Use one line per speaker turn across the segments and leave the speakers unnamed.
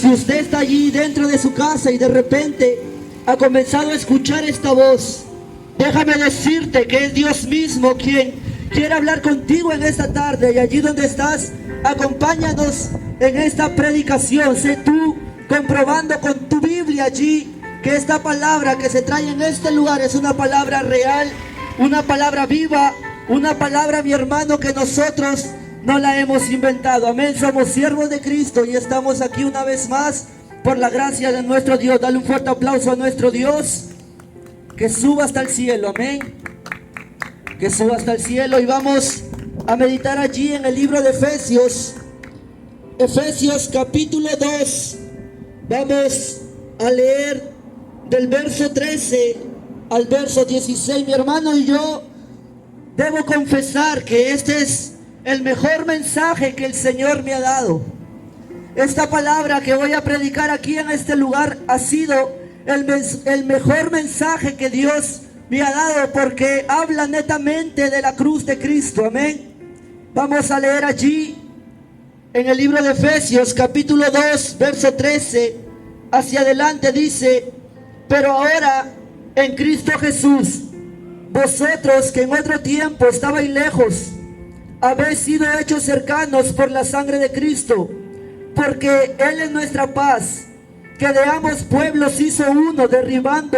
Si usted está allí dentro de su casa y de repente ha comenzado a escuchar esta voz, déjame decirte que es Dios mismo quien quiere hablar contigo en esta tarde. Y allí donde estás, acompáñanos en esta predicación. Sé tú comprobando con tu Biblia allí que esta palabra que se trae en este lugar es una palabra real, una palabra viva, una palabra, mi hermano, que nosotros no la hemos inventado. Amén. Somos siervos de Cristo y estamos aquí una vez más por la gracia de nuestro Dios. Dale un fuerte aplauso a nuestro Dios, que suba hasta el cielo. Amén. Que suba hasta el cielo. Y vamos a meditar allí en el libro de Efesios. Efesios capítulo 2. Vamos a leer del verso 13 al verso 16. Mi hermano, y yo debo confesar que este es el mejor mensaje que el Señor me ha dado. Esta palabra que voy a predicar aquí en este lugar ha sido el mejor mensaje que Dios me ha dado, porque habla netamente de la cruz de Cristo. Amén. Vamos a leer allí en el libro de Efesios capítulo 2 verso 13 hacia adelante. Dice: pero ahora en Cristo Jesús, vosotros que en otro tiempo estabais lejos, habéis sido hechos cercanos por la sangre de Cristo, porque Él es nuestra paz, que de ambos pueblos hizo uno, derribando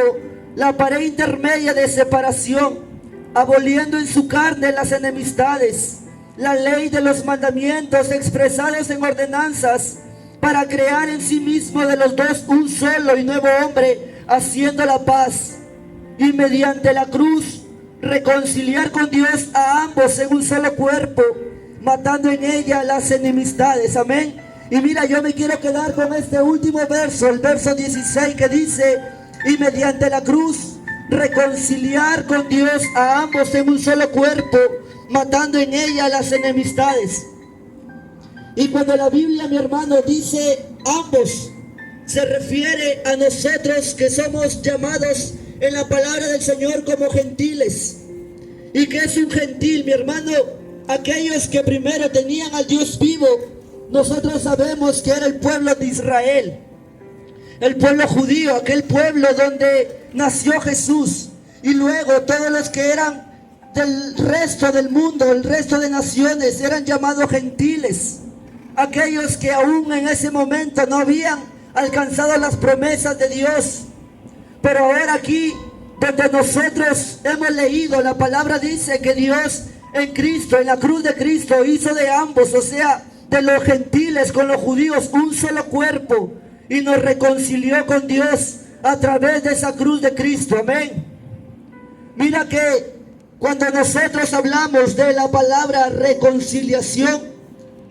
la pared intermedia de separación, aboliendo en su carne las enemistades, la ley de los mandamientos expresados en ordenanzas, para crear en sí mismo de los dos un solo y nuevo hombre, haciendo la paz, y mediante la cruz reconciliar con Dios a ambos en un solo cuerpo, matando en ella las enemistades. Amén. Y mira, yo me quiero quedar con este último verso, el verso 16, que dice: y mediante la cruz reconciliar con Dios a ambos en un solo cuerpo, matando en ella las enemistades. Y cuando la Biblia, mi hermano, dice ambos, se refiere a nosotros que somos llamados en la palabra del Señor como gentiles. ¿Y qué es un gentil, mi hermano? Aquellos que primero tenían al Dios vivo. Nosotros sabemos que era el pueblo de Israel, el pueblo judío, aquel pueblo donde nació Jesús. Y luego todos los que eran del resto del mundo, el resto de naciones, eran llamados gentiles. Aquellos que aún en ese momento no habían alcanzado las promesas de Dios. Pero ahora aquí, donde nosotros hemos leído, la palabra dice que Dios en Cristo, en la cruz de Cristo, hizo de ambos, o sea, de los gentiles con los judíos, un solo cuerpo, y nos reconcilió con Dios a través de esa cruz de Cristo. Amén. Mira que cuando nosotros hablamos de la palabra reconciliación,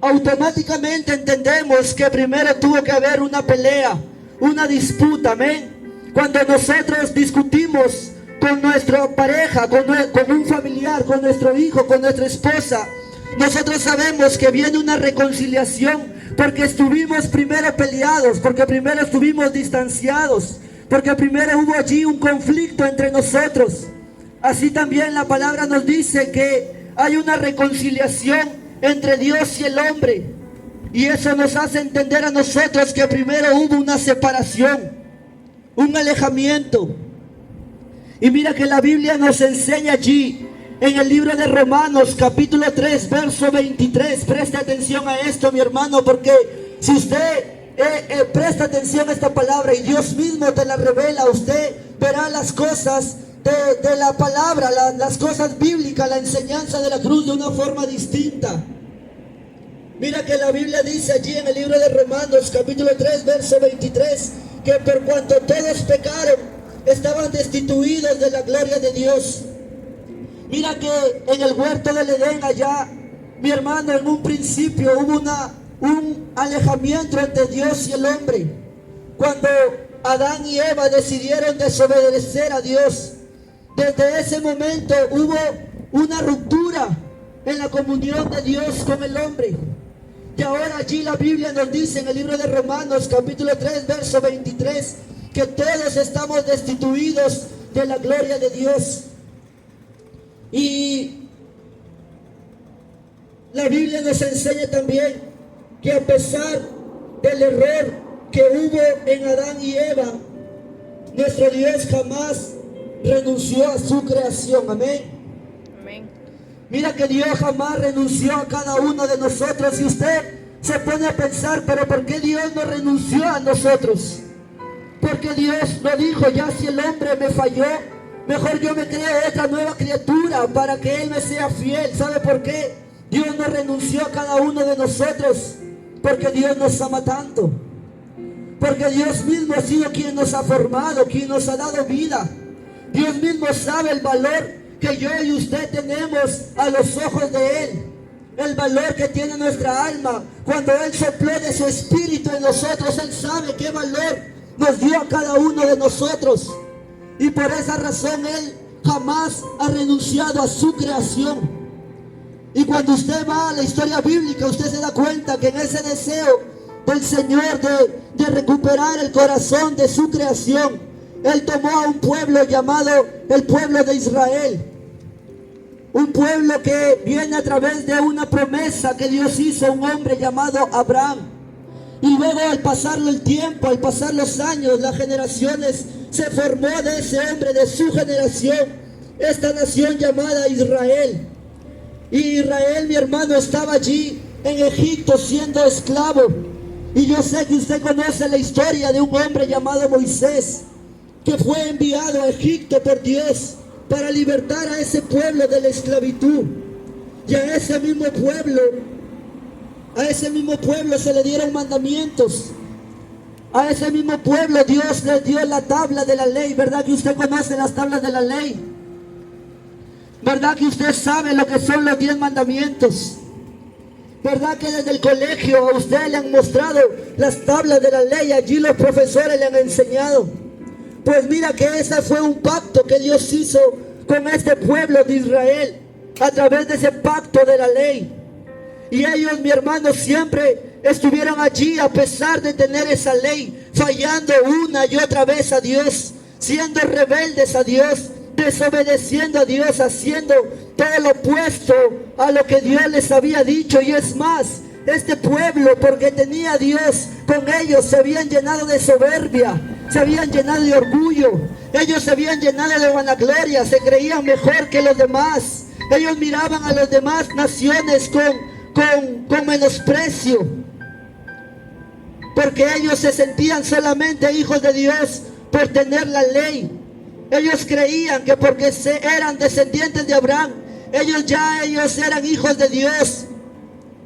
automáticamente entendemos que primero tuvo que haber una pelea, una disputa. Amén. Cuando nosotros discutimos con nuestra pareja, con un familiar, con nuestro hijo, con nuestra esposa, nosotros sabemos que viene una reconciliación, porque estuvimos primero peleados, porque primero estuvimos distanciados, porque primero hubo allí un conflicto entre nosotros. Así también la palabra nos dice que hay una reconciliación entre Dios y el hombre, y eso nos hace entender a nosotros que primero hubo una separación, un alejamiento. Y mira que la Biblia nos enseña allí en el libro de Romanos capítulo 3 verso 23. Presta atención a esto, mi hermano, porque si usted presta atención a esta palabra y Dios mismo te la revela, usted verá las cosas de la palabra, las cosas bíblicas, la enseñanza de la cruz de una forma distinta. Mira que la Biblia dice allí en el libro de Romanos capítulo 3 verso 23, que por cuanto todos pecaron, estaban destituidos de la gloria de Dios. Mira que en el huerto del Edén allá, mi hermano, en un principio hubo un alejamiento entre Dios y el hombre. Cuando Adán y Eva decidieron desobedecer a Dios, desde ese momento hubo una ruptura en la comunión de Dios con el hombre. Y ahora allí la Biblia nos dice en el libro de Romanos capítulo 3 verso 23 que todos estamos destituidos de la gloria de Dios. Y la Biblia nos enseña también que a pesar del error que hubo en Adán y Eva, nuestro Dios jamás renunció a su creación. Amén.
Amén.
Mira que Dios jamás renunció a cada uno de nosotros. Y usted se pone a pensar, pero ¿por qué Dios no renunció a nosotros? Porque Dios no dijo, ya si el hombre me falló, mejor yo me creo otra nueva criatura para que Él me sea fiel. ¿Sabe por qué? Dios no renunció a cada uno de nosotros, porque Dios nos ama tanto. Porque Dios mismo ha sido quien nos ha formado, quien nos ha dado vida. Dios mismo sabe el valor que yo y usted tenemos a los ojos de Él. El valor que tiene nuestra alma. Cuando Él sopló de su espíritu en nosotros, Él sabe qué valor nos dio a cada uno de nosotros. Y por esa razón Él jamás ha renunciado a su creación. Y cuando usted va a la historia bíblica, usted se da cuenta que en ese deseo del Señor de recuperar el corazón de su creación, Él tomó a un pueblo llamado el pueblo de Israel. Un pueblo que viene a través de una promesa que Dios hizo a un hombre llamado Abraham. Y luego al pasarlo el tiempo, al pasar los años, las generaciones, se formó de ese hombre, de su generación, esta nación llamada Israel. Y Israel, mi hermano, estaba allí en Egipto siendo esclavo. Y yo sé que usted conoce la historia de un hombre llamado Moisés, que fue enviado a Egipto por Dios para libertar a ese pueblo de la esclavitud. Y a ese mismo pueblo se le dieron mandamientos. A ese mismo pueblo Dios les dio la tabla de la ley. ¿Verdad que usted conoce las tablas de la ley? ¿Verdad que usted sabe lo que son los 10 mandamientos? ¿Verdad que desde el colegio a usted le han mostrado las tablas de la ley? Allí los profesores le han enseñado. Pues mira que ese fue un pacto que Dios hizo con este pueblo de Israel a través de ese pacto de la ley. Y ellos, mi hermano, siempre estuvieron allí a pesar de tener esa ley, fallando una y otra vez a Dios, siendo rebeldes a Dios, desobedeciendo a Dios, haciendo todo lo opuesto a lo que Dios les había dicho. Y es más, este pueblo, porque tenía a Dios con ellos, se habían llenado de soberbia, se habían llenado de orgullo, ellos se habían llenado de vanagloria, se creían mejor que los demás. Ellos miraban a las demás naciones con menosprecio, porque ellos se sentían solamente hijos de Dios por tener la ley. Ellos creían que porque eran descendientes de Abraham, ellos eran hijos de Dios.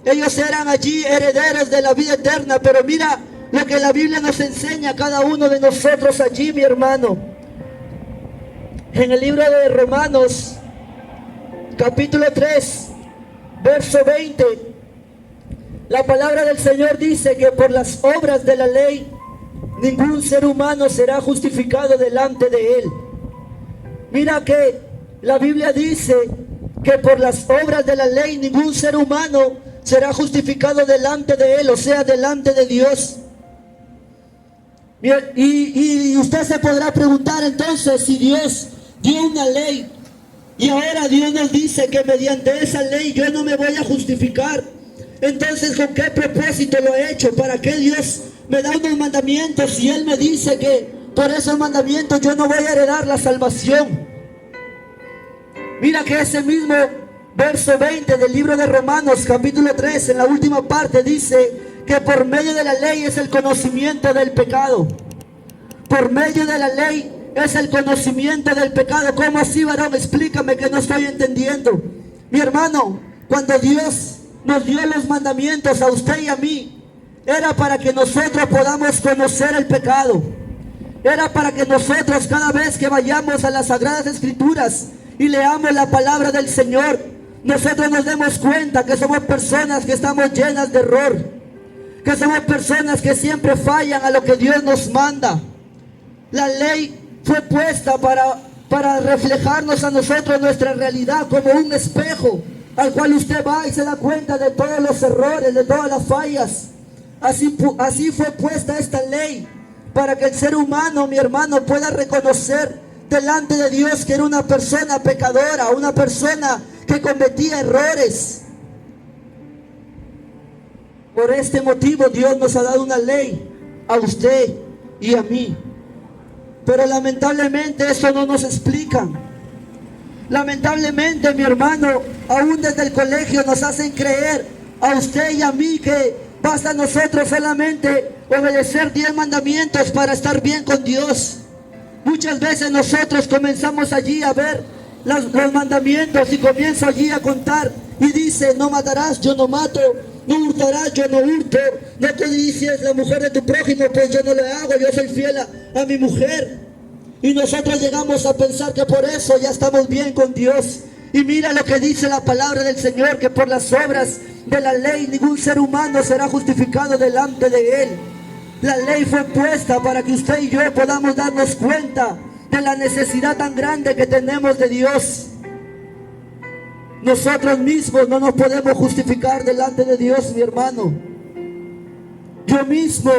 Ellos eran allí herederos de la vida eterna. Pero mira lo que la Biblia nos enseña a cada uno de nosotros allí, mi hermano. En el libro de Romanos, capítulo 3, verso 20, la palabra del Señor dice que por las obras de la ley ningún ser humano será justificado delante de Él. Mira que la Biblia dice que por las obras de la ley ningún ser humano será justificado delante de Él, o sea, delante de Dios. Y usted se podrá preguntar entonces, si Dios dio una ley y ahora Dios nos dice que mediante esa ley yo no me voy a justificar, entonces ¿con qué propósito lo he hecho? ¿Para qué Dios me da unos mandamientos y Él me dice que por esos mandamientos yo no voy a heredar la salvación? Mira que ese mismo verso 20 del libro de Romanos, capítulo 3, en la última parte dice que por medio de la ley es el conocimiento del pecado. Por medio de la ley es el conocimiento del pecado. ¿Cómo así, varón? Explícame, que no estoy entendiendo. Mi hermano, cuando Dios nos dio los mandamientos a usted y a mí, era para que nosotros podamos conocer el pecado. Era para que nosotros, cada vez que vayamos a las Sagradas Escrituras y leamos la palabra del Señor, nosotros nos demos cuenta que somos personas que estamos llenas de error, que somos personas que siempre fallan a lo que Dios nos manda. La ley fue puesta para reflejarnos a nosotros nuestra realidad como un espejo al cual usted va y se da cuenta de todos los errores, de todas las fallas. Así fue puesta esta ley, para que el ser humano, mi hermano, pueda reconocer delante de Dios que era una persona pecadora, una persona que cometía errores. Por este motivo Dios nos ha dado una ley a usted y a mí. Pero lamentablemente eso no nos explican. Lamentablemente, mi hermano, aún desde el colegio nos hacen creer a usted y a mí que basta a nosotros solamente obedecer 10 mandamientos para estar bien con Dios. Muchas veces nosotros comenzamos allí a ver los mandamientos y comienzo allí a contar y dice: no matarás, yo no mato; no hurtarás, yo no hurto; no codicies la mujer de tu prójimo, pues yo no lo hago, yo soy fiel a mi mujer. Y nosotros llegamos a pensar que por eso ya estamos bien con Dios. Y mira lo que dice la palabra del Señor, que por las obras de la ley ningún ser humano será justificado delante de Él. La ley fue puesta para que usted y yo podamos darnos cuenta de la necesidad tan grande que tenemos de Dios. Nosotros mismos no nos podemos justificar delante de Dios, mi hermano. Yo mismo,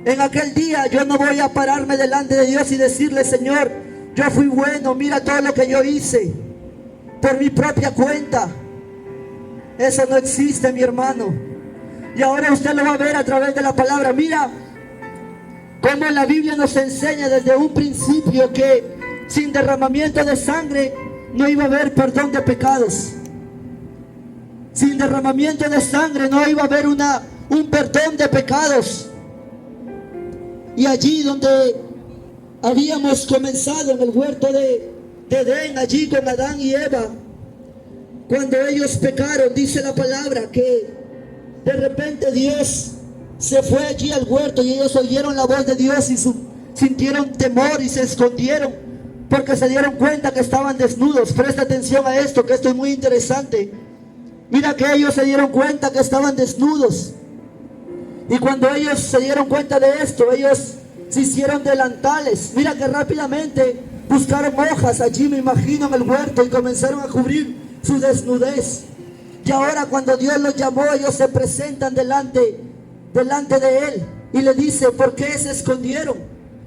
en aquel día, yo no voy a pararme delante de Dios y decirle: Señor, yo fui bueno, mira todo lo que yo hice por mi propia cuenta. Eso no existe, mi hermano. Y ahora usted lo va a ver a través de la palabra. Mira cómo la Biblia nos enseña desde un principio que sin derramamiento de sangre no iba a haber perdón de pecados. Sin derramamiento de sangre no iba a haber un perdón de pecados. Y allí donde habíamos comenzado, en el huerto de Edén, allí con Adán y Eva, cuando ellos pecaron, dice la palabra que de repente Dios se fue allí al huerto y ellos oyeron la voz de Dios y sintieron temor y se escondieron porque se dieron cuenta que estaban desnudos. Presta atención a esto, que esto es muy interesante. Mira que ellos se dieron cuenta que estaban desnudos. Y cuando ellos se dieron cuenta de esto, ellos se hicieron delantales. Mira que rápidamente buscaron hojas allí, me imagino, en el huerto, y comenzaron a cubrir su desnudez. Y ahora cuando Dios los llamó, ellos se presentan delante de Él y le dice: ¿por qué se escondieron?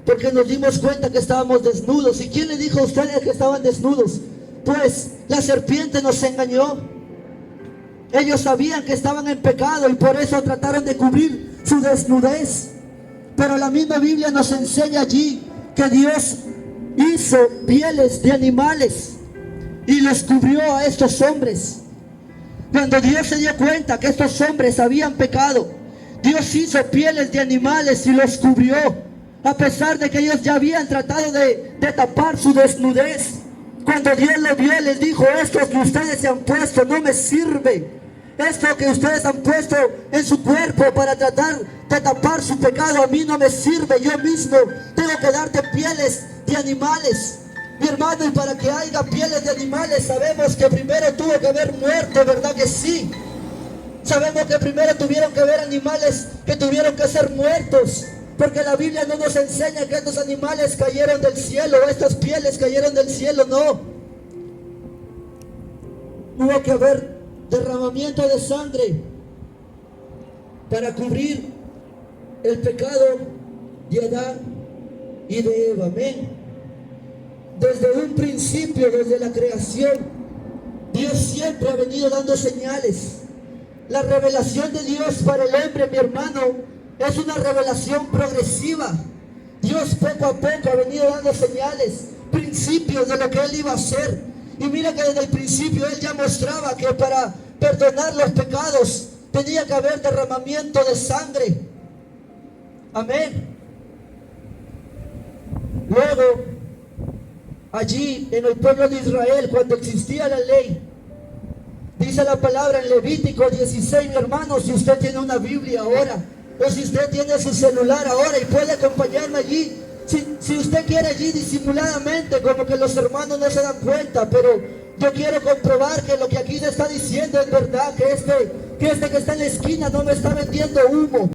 Porque nos dimos cuenta que estábamos desnudos. ¿Y quién le dijo a ustedes que estaban desnudos? Pues la serpiente nos engañó. Ellos sabían que estaban en pecado y por eso trataron de cubrir su desnudez. Pero la misma Biblia nos enseña allí que Dios hizo pieles de animales y los cubrió a estos hombres. Cuando Dios se dio cuenta que estos hombres habían pecado, Dios hizo pieles de animales y los cubrió, a pesar de que ellos ya habían tratado de tapar su desnudez. Cuando Dios lo vio, les dijo: esto que ustedes se han puesto no me sirve. Esto que ustedes han puesto en su cuerpo para tratar de tapar su pecado, a mí no me sirve. Yo mismo tengo que darte pieles de animales. Mi hermano, y para que haya pieles de animales, sabemos que primero tuvo que haber muerto, ¿verdad que sí? Sabemos que primero tuvieron que haber animales que tuvieron que ser muertos, porque la Biblia no nos enseña que estos animales cayeron del cielo, estas pieles cayeron del cielo, no. Tuvo que haber derramamiento de sangre para cubrir el pecado de Adán y de Eva. Amén. Desde un principio, desde la creación, Dios siempre ha venido dando señales. La revelación de Dios para el hombre, mi hermano, es una revelación progresiva. Dios poco a poco ha venido dando señales, principios de lo que Él iba a hacer. Y mira que desde el principio Él ya mostraba que para perdonar los pecados tenía que haber derramamiento de sangre. Amén. Luego, allí en el pueblo de Israel, cuando existía la ley, dice la palabra en Levítico 16, mi hermano, si usted tiene una Biblia ahora, o si usted tiene su celular ahora y puede acompañarme allí, si usted quiere allí disimuladamente, como que los hermanos no se dan cuenta, pero yo quiero comprobar que lo que aquí se está diciendo es verdad, que este que está en la esquina no me está vendiendo humo.